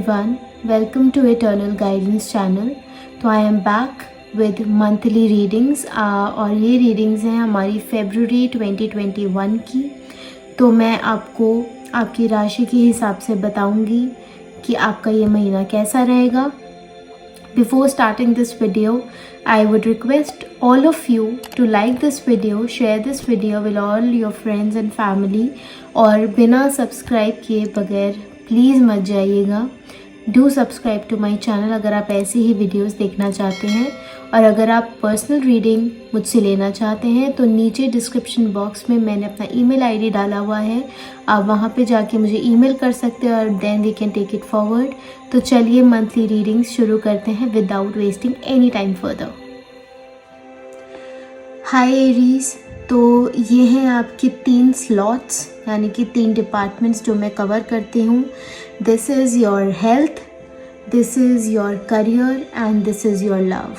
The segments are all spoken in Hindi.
everyone, welcome to Eternal Guidance channel। तो I am back with monthly readings और ये रीडिंग्स हैं हमारी फरवरी 2021 की। तो मैं आपको आपकी राशि के हिसाब से बताऊंगी कि आपका ये महीना कैसा रहेगा। Before starting this video, I would request all of you to like this video, share this video with all your friends and family और बिना सब्सक्राइब किए बगैर प्लीज़ मत जाइएगा। Do subscribe to my channel अगर आप ऐसी ही वीडियोस देखना चाहते हैं। और अगर आप पर्सनल रीडिंग मुझसे लेना चाहते हैं तो नीचे डिस्क्रिप्शन बॉक्स में मैंने अपना ईमेल आईडी डाला हुआ है, आप वहां पे जाके मुझे ईमेल कर सकते हैं और then we can take it forward. तो चलिए मंथली रीडिंग्स शुरू करते हैं without wasting any time further. Hi Aries, तो ये हैं आपके 3 स्लॉट्स यानी कि 3 डिपार्टमेंट्स जो मैं कवर करती हूँ। This is your health, this is your career and this is your love.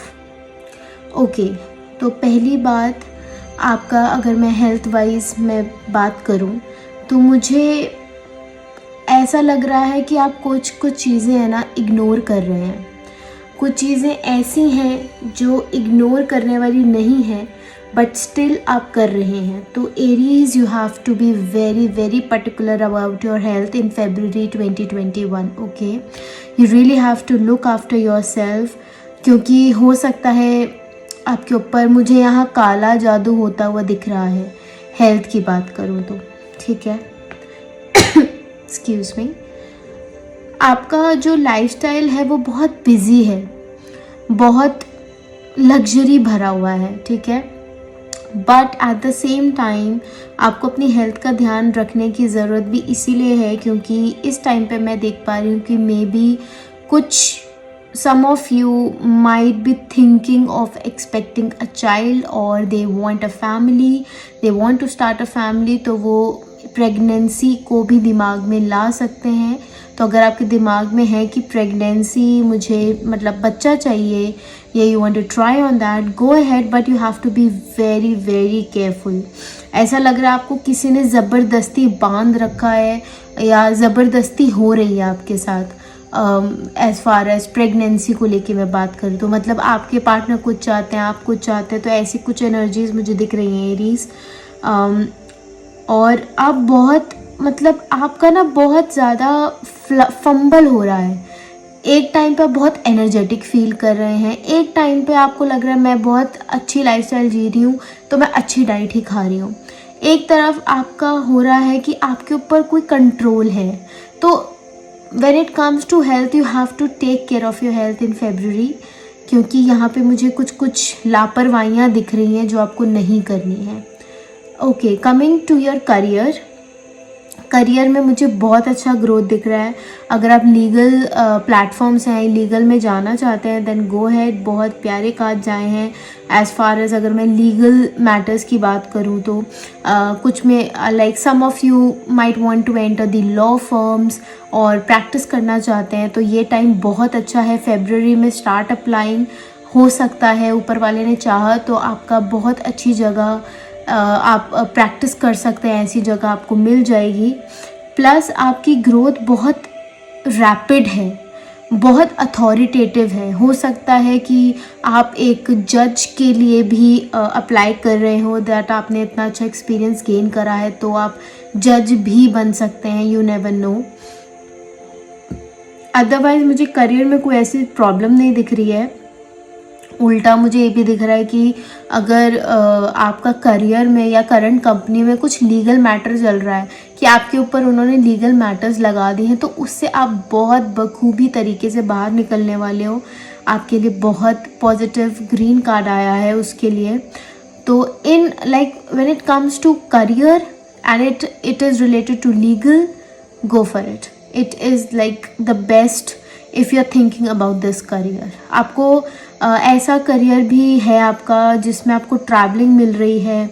Okay, तो पहली बात आपका, अगर मैं हेल्थ वाइज मैं बात करूँ तो मुझे ऐसा लग रहा है कि आप कुछ चीज़ें हैं ना इग्नोर कर रहे हैं। कुछ चीज़ें ऐसी हैं जो इग्नोर करने वाली नहीं हैं बट स्टिल आप कर रहे हैं। तो Aries, you have to be very very particular about your health in February 2021। Okay, you really have to look after yourself, क्योंकि हो सकता है आपके ऊपर, मुझे यहाँ काला जादू होता हुआ दिख रहा है हेल्थ की बात करूँ तो। ठीक है, एक्सक्यूज़ मी। आपका जो लाइफस्टाइल है वो बहुत बिजी है, बहुत लग्जरी भरा हुआ है, ठीक है। But at the same time आपको अपनी हेल्थ का ध्यान रखने की ज़रूरत भी इसीलिए है क्योंकि इस टाइम पे मैं देख पा रही हूँ कि मे बी कुछ some of you might be thinking of expecting a child or they want a family, they want to start a family, तो वो प्रेगनेंसी को भी दिमाग में ला सकते हैं। तो अगर आपके दिमाग में है कि प्रेगनेंसी, मुझे मतलब बच्चा चाहिए या you want to try on that, go ahead, but you have to be very very careful. ऐसा लग रहा है आपको किसी ने ज़बरदस्ती बांध रखा है या ज़बरदस्ती हो रही है आपके साथ। एज़ फार एज प्रेगनेंसी को लेके मैं बात करूँ तो मतलब आपके पार्टनर कुछ चाहते हैं, आप कुछ चाहते हैं, तो ऐसी कुछ एनर्जीज मुझे दिख रही हैं एरीज। और आप बहुत मतलब आपका ना बहुत ज़्यादा फंबल हो रहा है। एक टाइम पे आप बहुत एनर्जेटिक फील कर रहे हैं, एक टाइम पे आपको लग रहा है मैं बहुत अच्छी लाइफस्टाइल जी रही हूँ तो मैं अच्छी डाइट ही खा रही हूँ। एक तरफ आपका हो रहा है कि आपके ऊपर कोई कंट्रोल है। तो when it comes to health you have to take care of your health in February, क्योंकि यहाँ पे मुझे कुछ लापरवाहियाँ दिख रही हैं जो आपको नहीं करनी है। Okay, coming to your career. Career में मुझे बहुत अच्छा ग्रोथ दिख रहा है। अगर आप लीगल प्लेटफॉर्म्स हैं, लीगल में जाना चाहते हैं देन गो हैड, बहुत प्यारे कार्ड जाए हैं। एज़ फार एज अगर मैं लीगल मैटर्स की बात करूँ तो कुछ में like some of you might want to enter the law firms और प्रैक्टिस करना चाहते हैं तो ये टाइम बहुत अच्छा है। फेब्रुअरी में स्टार्ट अप्लाइंग, हो सकता है ऊपर वाले ने चाहा तो आपका बहुत अच्छी जगह आप प्रैक्टिस कर सकते हैं, ऐसी जगह आपको मिल जाएगी। प्लस आपकी ग्रोथ बहुत रैपिड है, बहुत अथॉरिटेटिव है। हो सकता है कि आप एक जज के लिए भी अप्लाई कर रहे हो, दैट आपने इतना अच्छा एक्सपीरियंस गेन करा है तो आप जज भी बन सकते हैं, यू नेवर नो। अदरवाइज़ मुझे करियर में कोई ऐसी प्रॉब्लम नहीं दिख रही है। उल्टा मुझे ये भी दिख रहा है कि अगर आपका करियर में या करंट कंपनी में कुछ लीगल मैटर चल रहा है कि आपके ऊपर उन्होंने लीगल मैटर्स लगा दिए हैं तो उससे आप बहुत बखूबी तरीके से बाहर निकलने वाले हो। आपके लिए बहुत पॉजिटिव ग्रीन कार्ड आया है उसके लिए। तो in like when it comes to career and it is related to legal, go for it. It is like the best if you are thinking about this career. आपको ऐसा करियर भी है आपका जिसमें आपको ट्रैवलिंग मिल रही है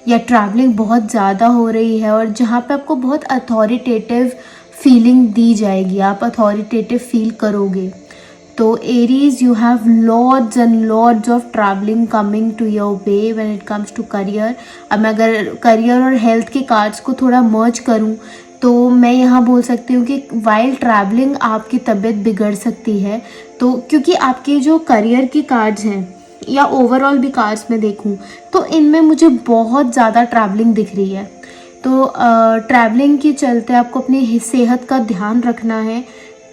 या ट्रैवलिंग बहुत ज़्यादा हो रही है और जहाँ पे आपको बहुत अथॉरिटेटिव फीलिंग दी जाएगी, आप अथॉरिटेटिव फील करोगे। तो Aries, you have lords and lords of travelling coming to your way when it comes to career. अब मैं अगर करियर और हेल्थ के कार्ड्स को थोड़ा मर्ज करूँ तो मैं यहाँ बोल सकती हूँ कि वाइल ट्रैवलिंग आपकी तबीयत बिगड़ सकती है। तो क्योंकि आपके जो करियर की कार्ड्स हैं या ओवरऑल भी कार्ड्स में देखूँ तो इनमें मुझे बहुत ज़्यादा ट्रैवलिंग दिख रही है। तो ट्रैवलिंग के चलते आपको अपनी सेहत का ध्यान रखना है।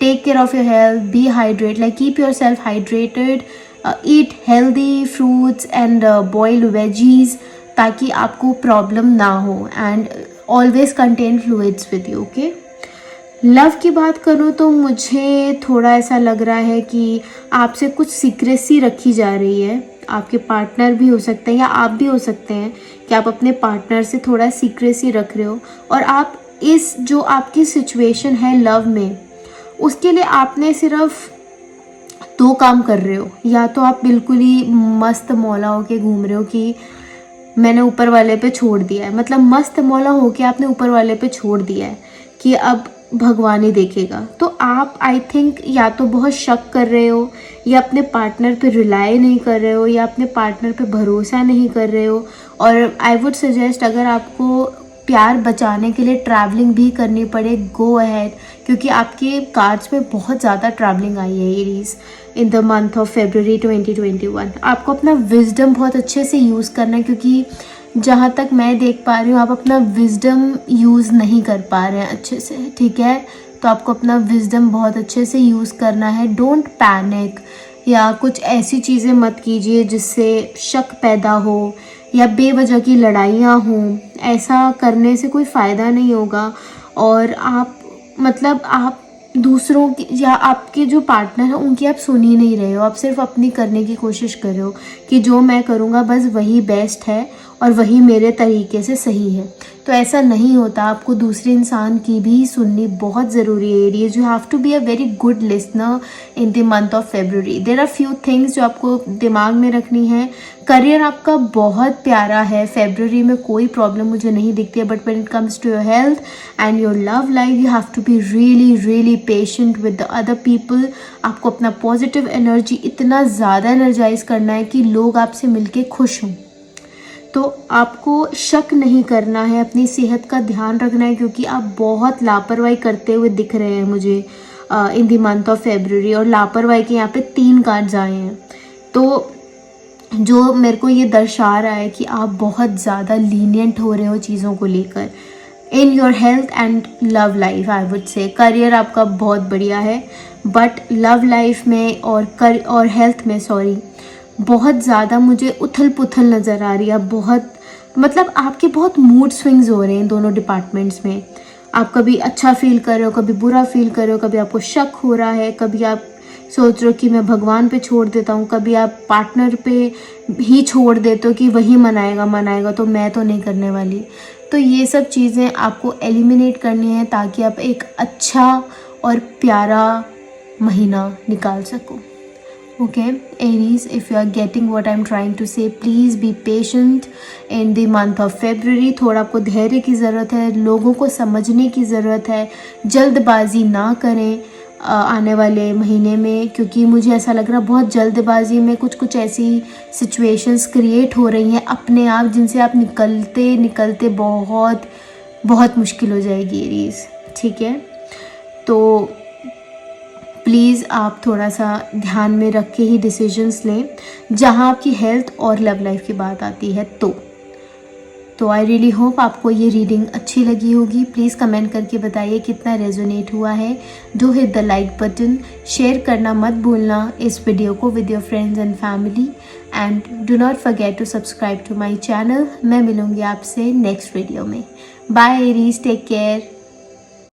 Take care of your health, be hydrate, like keep yourself hydrated, eat healthy fruits and boiled veggies ताकि आपको प्रॉब्लम ना हो, and always contain fluids with you. Okay, love की बात करूँ तो मुझे थोड़ा ऐसा लग रहा है कि आपसे कुछ सीक्रेसी रखी जा रही है। आपके पार्टनर भी हो सकते हैं या आप भी हो सकते हैं कि आप अपने पार्टनर से थोड़ा सीक्रेसी रख रहे हो, और आप इस जो आपकी सिचुएशन है लव में उसके लिए आपने सिर्फ 2 काम कर रहे हो। या तो आप बिल्कुल ही मस्त मौला होके घूम रहे हो कि मैंने ऊपर वाले पे छोड़ दिया है, मतलब मस्त मौला होके आपने ऊपर वाले पे छोड़ दिया है कि अब भगवान ही देखेगा। तो आप आई थिंक या तो बहुत शक कर रहे हो, या अपने पार्टनर पे रिलाई नहीं कर रहे हो, या अपने पार्टनर पे भरोसा नहीं कर रहे हो। और आई वुड सजेस्ट अगर आपको प्यार बचाने के लिए ट्रैवलिंग भी करनी पड़े, गो अहेड, क्योंकि आपके कार्ड्स में बहुत ज़्यादा ट्रैवलिंग आई है Aries in the month of February 2021। आपको अपना विजडम बहुत अच्छे से यूज़ करना है, क्योंकि जहाँ तक मैं देख पा रही हूँ आप अपना विजडम यूज़ नहीं कर पा रहे हैं अच्छे से, ठीक है। तो आपको अपना विजडम बहुत अच्छे से यूज़ करना है। डोंट पैनिक, या कुछ ऐसी चीज़ें मत कीजिए जिससे शक पैदा हो या बेवजह की लड़ाइयाँ हों। ऐसा करने से कोई फ़ायदा नहीं होगा, और आप मतलब आप दूसरों की या आपके जो पार्टनर है उनकी आप सुन ही नहीं रहे हो। आप सिर्फ अपनी करने की कोशिश कर रहे हो कि जो मैं करूँगा बस वही बेस्ट है और वही मेरे तरीके से सही है। तो ऐसा नहीं होता, आपको दूसरे इंसान की भी सुननी बहुत ज़रूरी है। Aries, you have to be a very good listener in the month of February। There are few things जो आपको दिमाग में रखनी है। करियर आपका बहुत प्यारा है, February में कोई प्रॉब्लम मुझे नहीं दिखती है, but when it comes to your health and your love life you have to be really really patient with the other people. आपको अपना पॉजिटिव एनर्जी इतना ज़्यादा एनर्जाइज करना है कि लोग आपसे मिलके खुश हों। तो आपको शक नहीं करना है, अपनी सेहत का ध्यान रखना है, क्योंकि आप बहुत लापरवाही करते हुए दिख रहे हैं मुझे इन द मंथ ऑफ February। और लापरवाही के यहाँ पे 3 कार्ड्स आए हैं, तो जो मेरे को ये दर्शा रहा है कि आप बहुत ज़्यादा लीनियंट हो रहे हो चीज़ों को लेकर in your health and love life. I would say career आपका बहुत बढ़िया है, बट लव लाइफ में और हेल्थ में बहुत ज़्यादा मुझे उथल पुथल नज़र आ रही है। बहुत मतलब आपके बहुत मूड स्विंग्स हो रहे हैं दोनों डिपार्टमेंट्स में। आप कभी अच्छा फील कर रहे हो, कभी बुरा फील कर रहे हो, कभी आपको शक हो रहा है, कभी आप सोच रहे हो कि मैं भगवान पे छोड़ देता हूँ, कभी आप पार्टनर पे ही छोड़ देते हो कि वही मनाएगा तो मैं तो नहीं करने वाली। तो ये सब चीज़ें आपको एलिमिनेट करनी है ताकि आप एक अच्छा और प्यारा महीना निकाल सको। Okay, Aries, if you are getting what I'm trying to say, please be patient in the month of February। थोड़ा आपको धैर्य की ज़रूरत है, लोगों को समझने की ज़रूरत है, जल्दबाजी ना करें आने वाले महीने में, क्योंकि मुझे ऐसा लग रहा है बहुत जल्दबाजी में कुछ ऐसी सिचुएशंस क्रिएट हो रही हैं अपने आप जिनसे आप निकलते बहुत मुश्किल हो जाएगी एरीज, ठीक है। तो प्लीज़ आप थोड़ा सा ध्यान में रख के ही डिसीजंस लें जहां आपकी हेल्थ और लव लाइफ की बात आती है। तो आई रियली होप आपको ये रीडिंग अच्छी लगी होगी। प्लीज़ कमेंट करके बताइए कितना रेजोनेट हुआ है। Do hit the like button, share करना मत भूलना इस वीडियो को with your friends and family, and do not forget to subscribe to my channel. मैं मिलूँगी आपसे नेक्स्ट वीडियो में। Bye Aries, take care.